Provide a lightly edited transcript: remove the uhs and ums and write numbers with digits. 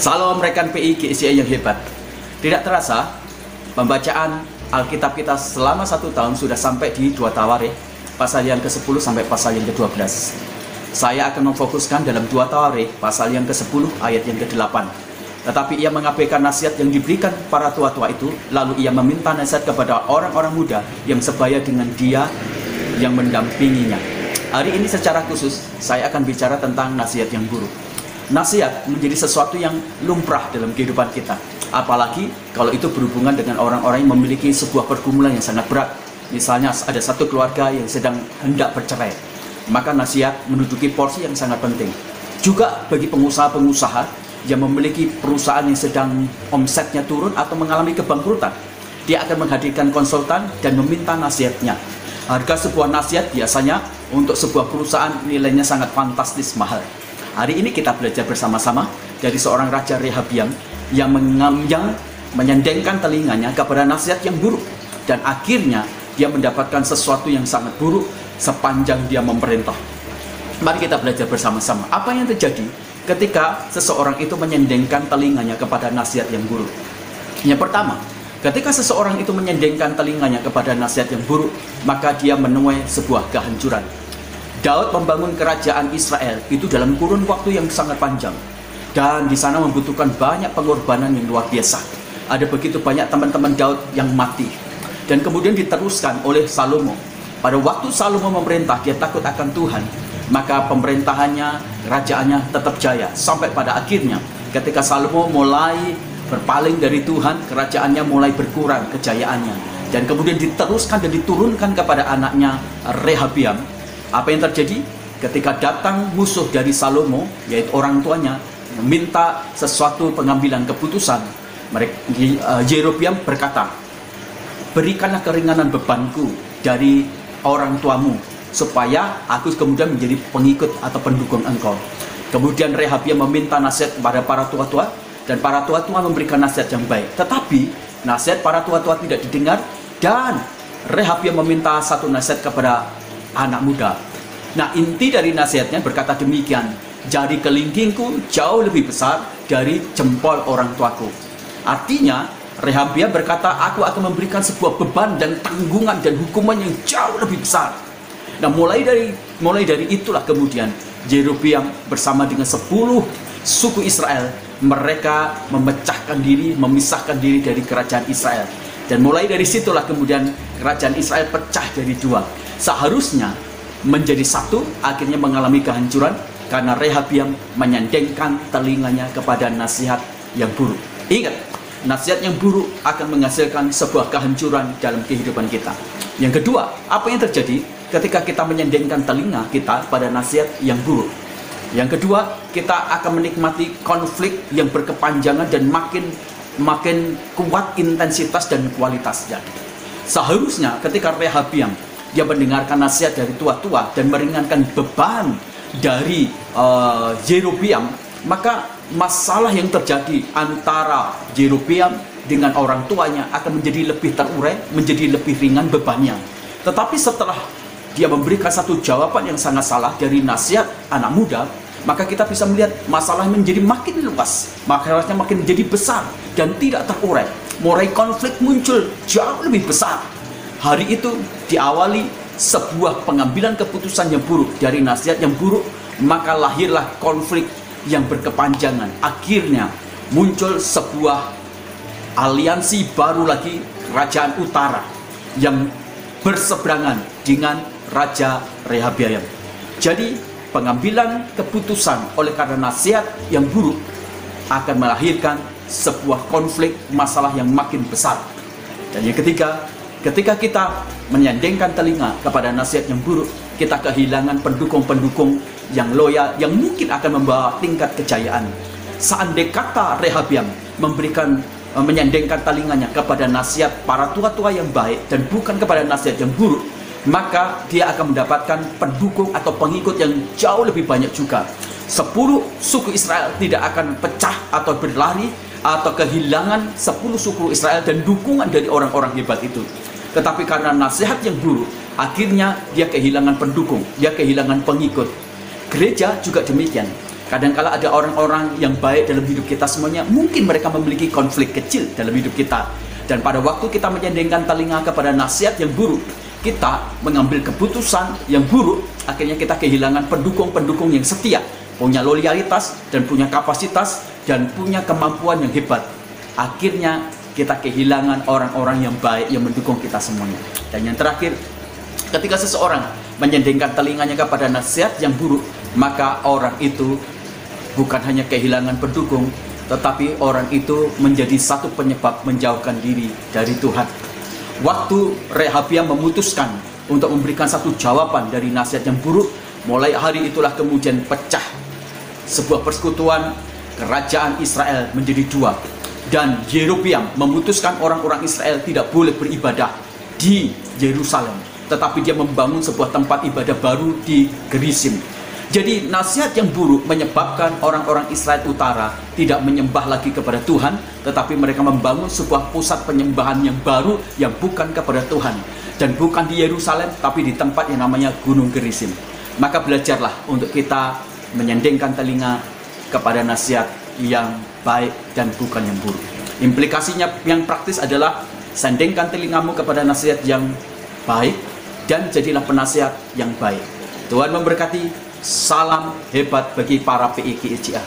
Salam rekan PI GCI yang hebat. Tidak terasa, pembacaan Alkitab kita selama 1 tahun sudah sampai di 2 Tawarikh, pasal yang ke-10 sampai pasal yang ke-12. Saya akan memfokuskan dalam 2 Tawarikh, pasal yang ke-10 ayat yang ke-8. Tetapi ia mengabaikan nasihat yang diberikan para tua-tua itu, lalu ia meminta nasihat kepada orang-orang muda yang sebaya dengan dia yang mendampinginya. Hari ini secara khusus, saya akan bicara tentang nasihat yang buruk. Nasihat menjadi sesuatu yang lumrah dalam kehidupan kita. Apalagi kalau itu berhubungan dengan orang-orang yang memiliki sebuah pergumulan yang sangat berat. Misalnya ada satu keluarga yang sedang hendak bercerai. Maka nasihat menduduki porsi yang sangat penting. Juga bagi pengusaha-pengusaha yang memiliki perusahaan yang sedang omsetnya turun atau mengalami kebangkrutan. Dia akan menghadirkan konsultan dan meminta nasihatnya. Harga sebuah nasihat biasanya untuk sebuah perusahaan nilainya sangat fantastis mahal. Hari ini kita belajar bersama-sama dari seorang Raja Rehabiam yang menyendengkan telinganya kepada nasihat yang buruk. Dan akhirnya dia mendapatkan sesuatu yang sangat buruk sepanjang dia memerintah. Mari kita belajar bersama-sama. Apa yang terjadi ketika seseorang itu menyendengkan telinganya kepada nasihat yang buruk? Yang pertama, ketika seseorang itu menyendengkan telinganya kepada nasihat yang buruk, maka dia menuai sebuah kehancuran. Daud membangun kerajaan Israel itu dalam kurun waktu yang sangat panjang. Dan di sana membutuhkan banyak pengorbanan yang luar biasa. Ada begitu banyak teman-teman Daud yang mati. Dan kemudian diteruskan oleh Salomo. Pada waktu Salomo memerintah, dia takut akan Tuhan. Maka pemerintahannya, kerajaannya tetap jaya. Sampai pada akhirnya, ketika Salomo mulai berpaling dari Tuhan, kerajaannya mulai berkurang kejayaannya. Dan kemudian diteruskan dan diturunkan kepada anaknya Rehabiam. Apa yang terjadi? Ketika datang musuh dari Salomo, yaitu orang tuanya, meminta sesuatu pengambilan keputusan, Yerobeam berkata, berikanlah keringanan bebanku dari orang tuamu, supaya aku kemudian menjadi pengikut atau pendukung engkau. Kemudian Rehabiam meminta nasihat kepada para tua-tua, dan para tua-tua memberikan nasihat yang baik. Tetapi nasihat para tua-tua tidak didengar, dan Rehabiam meminta satu nasihat kepada anak muda. Nah, inti dari nasihatnya berkata demikian, jari kelingkingku jauh lebih besar dari jempol orang tuaku. Artinya Rehabiam berkata, aku akan memberikan sebuah beban dan tanggungan dan hukuman yang jauh lebih besar. Nah, mulai dari itulah kemudian Yerobeam bersama dengan 10 suku Israel, mereka memecahkan diri, memisahkan diri dari kerajaan Israel. Dan mulai dari situlah kemudian kerajaan Israel pecah jadi 2. Seharusnya menjadi 1, akhirnya mengalami kehancuran karena Rehabiam menyendengkan telinganya kepada nasihat yang buruk. Ingat, nasihat yang buruk akan menghasilkan sebuah kehancuran dalam kehidupan kita. Yang kedua, apa yang terjadi ketika kita menyendengkan telinga kita pada nasihat yang buruk? Yang kedua, kita akan menikmati konflik yang berkepanjangan dan makin kuat intensitas dan kualitasnya. Seharusnya ketika Rehabiam dia mendengarkan nasihat dari tua-tua dan meringankan beban dari Yerobeam, maka masalah yang terjadi antara Yerobeam dengan orang tuanya akan menjadi lebih terurai, menjadi lebih ringan bebannya. Tetapi setelah dia memberikan satu jawaban yang sangat salah dari nasihat anak muda, maka kita bisa melihat masalah menjadi makin luas, masalahnya makin menjadi besar dan tidak terurai. Mulai konflik muncul jauh lebih besar. Hari itu diawali sebuah pengambilan keputusan yang buruk dari nasihat yang buruk, maka lahirlah konflik yang berkepanjangan. Akhirnya muncul sebuah aliansi baru lagi, kerajaan utara yang berseberangan dengan Raja Rehabiam. Jadi pengambilan keputusan oleh karena nasihat yang buruk akan melahirkan sebuah konflik, masalah yang makin besar. Dan yang ketiga, ketika kita menyendengkan telinga kepada nasihat yang buruk, kita kehilangan pendukung-pendukung yang loyal yang mungkin akan membawa tingkat kejayaan. Seandainya kata Rehabiam menyendengkan telinganya kepada nasihat para tua-tua yang baik dan bukan kepada nasihat yang buruk, maka dia akan mendapatkan pendukung atau pengikut yang jauh lebih banyak juga. 10 suku Israel tidak akan pecah atau berlari atau kehilangan 10 suku Israel dan dukungan dari orang-orang hebat itu. Tetapi karena nasihat yang buruk, akhirnya dia kehilangan pendukung, dia kehilangan pengikut. Gereja juga demikian. Kadang-kala ada orang-orang yang baik dalam hidup kita semuanya, mungkin mereka memiliki konflik kecil dalam hidup kita. Dan pada waktu kita menyendengkan telinga kepada nasihat yang buruk, kita mengambil keputusan yang buruk, akhirnya kita kehilangan pendukung-pendukung yang setia, punya loyalitas dan punya kapasitas dan punya kemampuan yang hebat. Akhirnya kita kehilangan orang-orang yang baik yang mendukung kita semuanya. Dan yang terakhir, ketika seseorang menyendengkan telinganya kepada nasihat yang buruk, maka orang itu bukan hanya kehilangan pendukung, tetapi orang itu menjadi satu penyebab menjauhkan diri dari Tuhan. Waktu Rehabiam memutuskan untuk memberikan satu jawaban dari nasihat yang buruk, mulai hari itulah kemudian pecah sebuah persekutuan kerajaan Israel menjadi dua. Dan Yerobeam memutuskan orang-orang Israel tidak boleh beribadah di Yerusalem, tetapi dia membangun sebuah tempat ibadah baru di Gerizim. Jadi nasihat yang buruk menyebabkan orang-orang Israel Utara tidak menyembah lagi kepada Tuhan, tetapi mereka membangun sebuah pusat penyembahan yang baru yang bukan kepada Tuhan. Dan bukan di Yerusalem, tapi di tempat yang namanya Gunung Gerizim. Maka belajarlah untuk kita menyendengkan telinga kepada nasihat yang baik dan bukan yang buruk. Implikasinya yang praktis adalah sendengkan telingamu kepada nasihat yang baik dan jadilah penasihat yang baik. Tuhan memberkati. Salam hebat bagi para PIKICA.